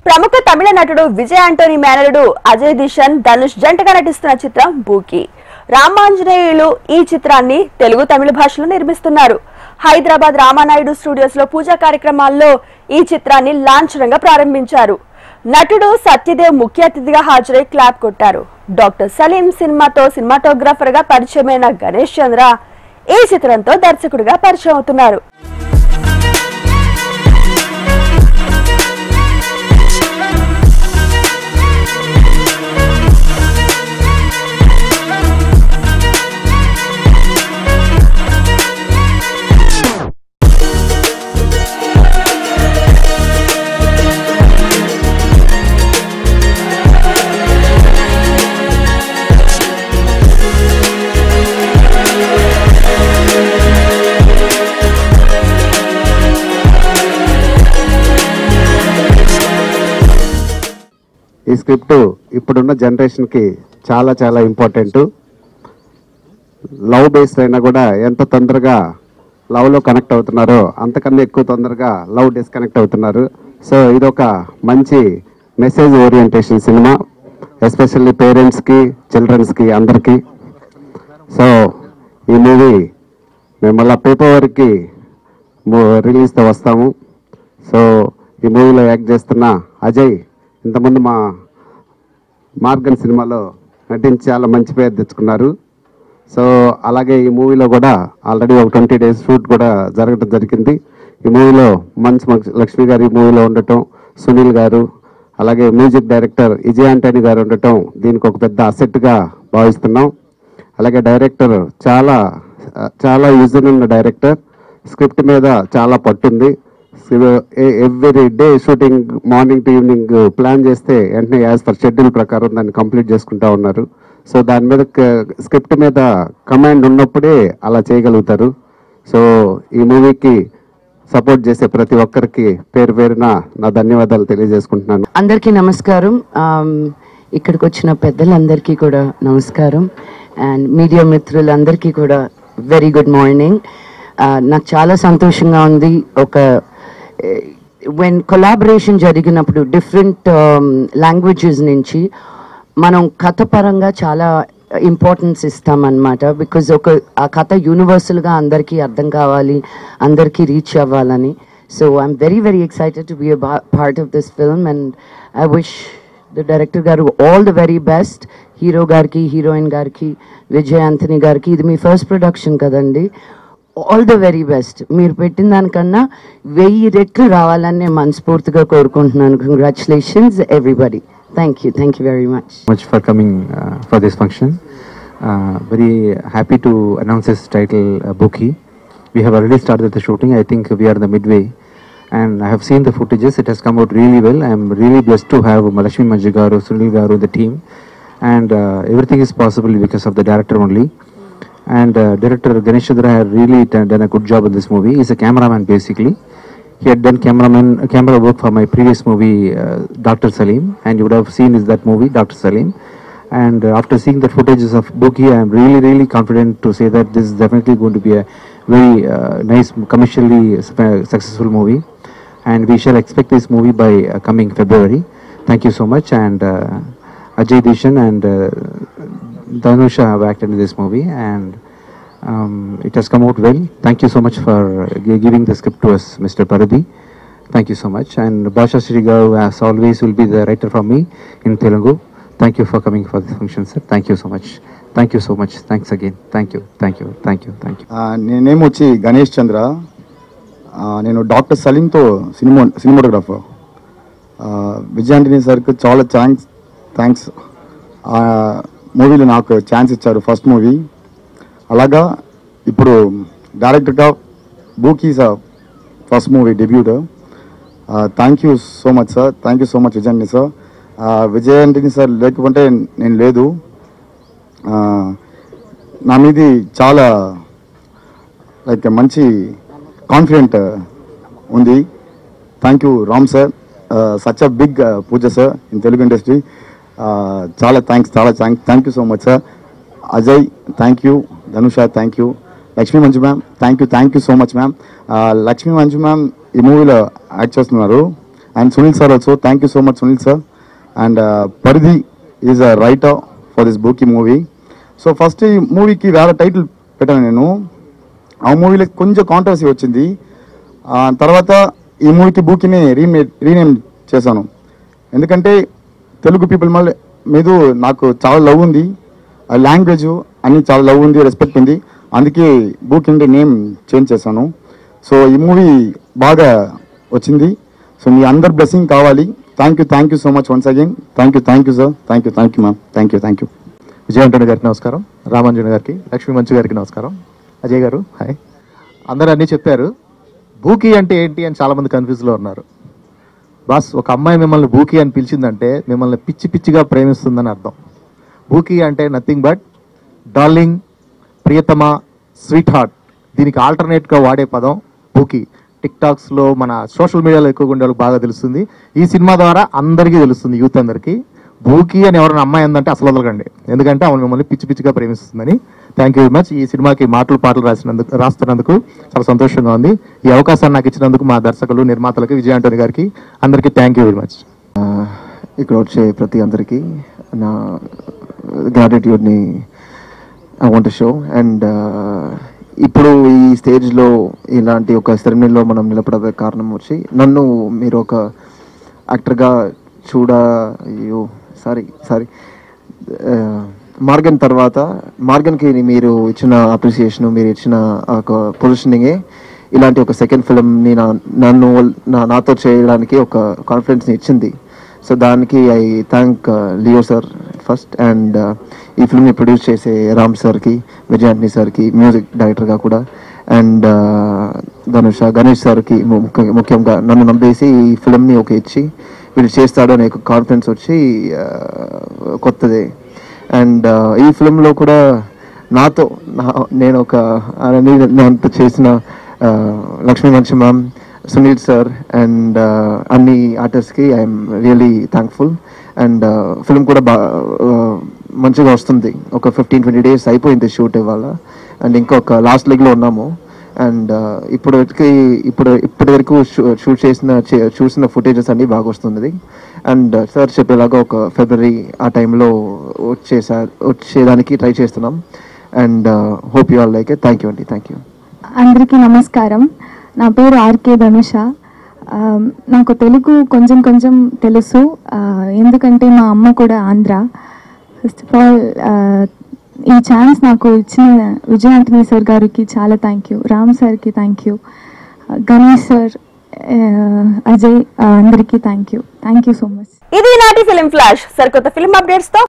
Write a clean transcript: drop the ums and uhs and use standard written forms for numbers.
ప్రముఖ తమిళ నటుడు విజయ్ ఆంటోనీ మేనలుడు అజయ్ దిషన్ ధనుష్ జంటగా నటిస్తున్న చిత్రం బూకీ. రామాంజనేయులు ఈ చిత్రాన్ని తెలుగు తమిళ భాషలో నిర్మిస్తున్నారు. హైదరాబాద్ రామానాయుడు స్టూడియోస్ లో పూజా కార్యక్రమాల్లో ఈ చిత్రాన్ని లాంఛనంగా ప్రారంభించారు. నటుడు సత్యదేవ్ ముఖ్య అతిథిగా హాజరై క్లాప్ కొట్టారు. డాక్టర్ సలీం సినిమాతో సినిమాటోగ్రాఫర్ గా పరిచయమైన గణేష్ చంద్ర ఈ చిత్రంతో దర్శకుడిగా పరిచయం అవుతున్నారు. ఈ స్క్రిప్ట్ ఇప్పుడున్న జనరేషన్కి చాలా చాలా ఇంపార్టెంట్. లవ్ బేస్డ్ అయినా కూడా ఎంత తొందరగా లవ్లో కనెక్ట్ అవుతున్నారో అంతకన్నా ఎక్కువ తొందరగా లవ్ డిస్కనెక్ట్ అవుతున్నారు. సో ఇదొక మంచి మెసేజ్ ఓరియంటేషన్ సినిమా, ఎస్పెషల్లీ పేరెంట్స్కి చిల్డ్రన్స్కి అందరికీ. సో ఈ మూవీ మేము మళ్ళీ ఫిబ్రవరికి రిలీజ్తో వస్తాము. సో ఈ మూవీలో యాక్ట్ చేస్తున్న అజయ్ ఇంతకుముందు మా మార్గన్ సినిమాలో నటించి చాలా మంచి పేరు తెచ్చుకున్నారు. సో అలాగే ఈ మూవీలో కూడా ఆల్రెడీ ఒక 20 days షూట్ కూడా జరగడం జరిగింది. ఈ మూవీలో మంచు లక్ష్మి గారు ఈ మూవీలో ఉండటం, సునీల్ గారు, అలాగే మ్యూజిక్ డైరెక్టర్ విజయ్ ఆంటోనీ గారు ఉండటం దీనికి ఒక పెద్ద అసెట్గా భావిస్తున్నాం. అలాగే డైరెక్టర్ చాలా చాలా యూజన్ ఉన్న డైరెక్టర్, స్క్రిప్ట్ మీద చాలా పట్టుంది. Every day shooting morning to evening plan చేస్తే వెంటనే యాజ్ పర్ షెడ్యూల్ ప్రకారం దాన్ని కంప్లీట్ చేసుకుంటా ఉన్నారు. సో దాని మీద స్క్రిప్ట్ మీద కమాండ్ ఉన్నప్పుడే అలా చేయగలుగుతారు. సో ఈ మూవీకి సపోర్ట్ చేసే ప్రతి ఒక్కరికి పేరు పేరున నా ధన్యవాదాలు తెలియజేసుకుంటున్నాను. అందరికీ నమస్కారం. ఇక్కడికి వచ్చిన పెద్దలందరికీ కూడా నమస్కారం. అండ్ మీడియా మిత్రులందరికీ కూడా వెరీ గుడ్ మార్నింగ్. నాకు చాలా సంతోషంగా ఉంది. ఒక వెన్ కొలాబరేషన్ జరిగినప్పుడు డిఫరెంట్ లాంగ్వేజెస్ నుంచి మనం కథ పరంగా చాలా ఇంపార్టెన్స్ ఇస్తామన్నమాట. బికాజ్ ఆ కథ యూనివర్సల్గా అందరికీ అర్థం కావాలి, అందరికీ రీచ్ అవ్వాలని. So I'm very very excited to be a part of this film and I wish the director గారు all the very best. Hero గారికి, హీరోయిన్ గారికి, విజయ్ ఆంటోనీ గారికి ఇది మీ ఫస్ట్ ప్రొడక్షన్ కదండి. All the very best. మీరు పెట్టిన దానికన్నా 1000 రెట్లు రావాలని నేను మనస్ఫూర్తిగా కోరుకుంటున్నాను. Congratulations everybody. Thank you very much for coming for this function. Very happy to announce this title, Bookie. We have already started the shooting. I think we are in the midway, and I have seen the footages. It has come out really well. I am really blessed to have Lakshmi Manju garu, Sunil garu, the team, and everything is possible because of the director only. And director Ganesh Chandra has really done a good job in this movie. He's a cameraman basically. He had done camera work for my previous movie, Dr. Salim, and you would have seen that movie, Dr. Salim. And after seeing the footages of Bookie, I am really confident to say that this is definitely going to be a very nice, commercially successful movie. And we shall expect this movie by coming February. Thank you so much. And Ajay Dishan and Dhanusha have acted in this movie, and it has come out well. Thank you so much for giving the script to us, Mr. Paradhi. Thank you so much. And Bhasha Srigaru, as always, will be the writer for me in Telugu. Thank you for coming for the function, sir. Thank you so much. Thank you so much. Thanks again. Thank you. నేనేమో వచ్చి గణేష్ చంద్ర. నేను doctor సలీంతో cinematographer. Vijay Antony సార్కి చాలా thanks. మూవీలో నాకు chance ఇచ్చారు, first movie. అలాగా ఇప్పుడు డైరెక్టర్గా బూకీ sir first movie debut. Thank you so much sir. Thank you so much Vijay Antony sir. Vijay Antony sir లేకపోతే నేను లేదు. నా మీది చాలా లైక్ మంచి కాన్ఫిడెంట్ ఉంది. Thank you Ram sir. Such a big పూజ సార్ ఇన్ తెలుగు ఇండస్ట్రీ. చాలా thank you so much sir. Ajay thank you, Dhanush thank you, Lakshmi Manju ma'am thank you so much ma'am. Lakshmi Manju ma'am ఈ మూవీలో యాక్ట్ చేస్తున్నారు. And Sunil sir also, thank you so much Sunil sir. And Paridhi is a writer for this Bookie movie. So first ఈ మూవీకి వేరే title పెట్టాను నేను. ఆ మూవీలో కొంచెం కాంట్రవర్సీ వచ్చింది. తర్వాత ఈ మూవీకి బూకీని రీనేమ్ చేశాను. ఎందుకంటే తెలుగు పీపుల్ మీద నాకు చాలా లవ్ ఉంది, లాంగ్వేజ్ అన్ని చాలా లవ్ ఉంది, రెస్పెక్ట్ ఉంది. అందుకే బూకీ నేమ్ చేంజ్ చేశాను. సో ఈ మూవీ బాగా వచ్చింది. సో మీ అందరు బ్లెస్సింగ్ కావాలి. Thank you so much once again. Thank you sir. Thank you ma'am. Thank you. Vijay Antony గారికి నమస్కారం, రామాంజన్ గారికి, లక్ష్మీ మంచు గారికి నమస్కారం, అజయ్ గారు హాయ్. అందరూ అన్నీ చెప్పారు. బూకీ అంటే ఏంటి అని చాలామంది కన్ఫ్యూజ్లో ఉన్నారు. బాస్, ఒక అమ్మాయి మిమ్మల్ని బూకీ అని పిలిచిందంటే మిమ్మల్ని పిచ్చి పిచ్చిగా ప్రేమిస్తుందని అర్థం. బూకీ అంటే nothing but darling, Priyatama, sweet heart. దీనికి ఆల్టర్నేట్గా వాడే పదం బూకీ. టిక్టాక్స్లో మన సోషల్ మీడియాలో ఎక్కువగా ఉండే వాళ్ళకి బాగా తెలుస్తుంది. ఈ సినిమా ద్వారా అందరికీ తెలుస్తుంది, యూత్ అందరికీ. బూకీ అని ఎవరైనా అమ్మాయి ఉందంటే అసలు వదలకండి, ఎందుకంటే ఆమె మిమ్మల్ని పిచ్చి పిచ్చిగా ప్రేమిస్తుందని. Thank you very much. ఈ సినిమాకి పాటలు రాస్తున్నందుకు చాలా సంతోషంగా ఉంది. ఈ అవకాశాన్ని నాకు ఇచ్చినందుకు మా దర్శకులు, నిర్మాతలకి, విజయ్ ఆంటోనీ గారికి అందరికీ థ్యాంక్ యూ వెరీ మచ్. ఇక్కడ వచ్చే ప్రతి అందరికీ నా గ్రాటిట్యూడ్ని I want to show. And ఇప్పుడు ఈ స్టేజ్లో ఇలాంటి ఒక సెరమనీలో మనం నిలబడే కారణం వచ్చి నన్ను మీరు ఒక యాక్టర్గా సారీ మార్గన్ తర్వాత మార్గన్కి మీరు ఇచ్చిన అప్రిసియేషను, మీరు ఇచ్చిన ఒక పొజిషనింగే ఇలాంటి ఒక సెకండ్ ఫిల్మ్ని నాతో చేయడానికి ఒక కాన్ఫిడెన్స్ని ఇచ్చింది. సో దానికి I thank Leo sir first. And ఈ ఫిల్మ్ని ప్రొడ్యూస్ చేసే రామ్ సార్కి, విజయ్ ఆంటనీ సార్కి, మ్యూజిక్ డైరెక్టర్గా కూడా, అండ్ గణేష్ సార్కి ముఖ్యంగా నన్ను నమ్మేసి ఈ ఫిల్మ్ని ఒక ఇచ్చి వీళ్ళు చేస్తాడు అనే కాన్ఫిడెన్స్ వచ్చి కొత్తదే. అండ్ ఈ ఫిల్మ్లో కూడా నేను చేసిన లక్ష్మీ మంచి మ్యామ్, సునీల్ సార్ అండ్ అన్ని ఆర్టిస్ట్కి I'm really thankful. And film కూడా మంచిగా వస్తుంది. ఒక 15-20 days అయిపోయింది షూట్ ఇవాళ. అండ్ ఇంకొక లాస్ట్ లెగ్లో ఉన్నాము. అండ్ ఇప్పటి వరకు చూసిన ఫుటేజెస్ అన్నీ బాగా వస్తుంది. అండ్ సార్ చెప్పేలాగా ఒక ఫిబ్రవరి ఆ టైంలో వచ్చేదానికి ట్రై చేస్తున్నాం. And hope you all like it. Thank you అండి. Thank you. అందరికీ నమస్కారం. నా పేరు ఆర్కే ధనుష. నాకు తెలుగు కొంచెం తెలుసు, ఎందుకంటే మా అమ్మ కూడా ఆంధ్ర. ఫస్ట్ ఆఫ్ ఆల్ ఈ ఛాన్స్ నాకు ఇచ్చిన విజయ్ ఆంటనీ సార్ గారికి చాలా థ్యాంక్ యూ, రామ్ సార్కి thank you, Ganesh sir, Ajay, అందరికీ థ్యాంక్ యూ సో మచ్. ఇది నాటి ఫిలిం ఫ్లాష్. సరికొత్త ఫిలిం అప్డేట్స్ తో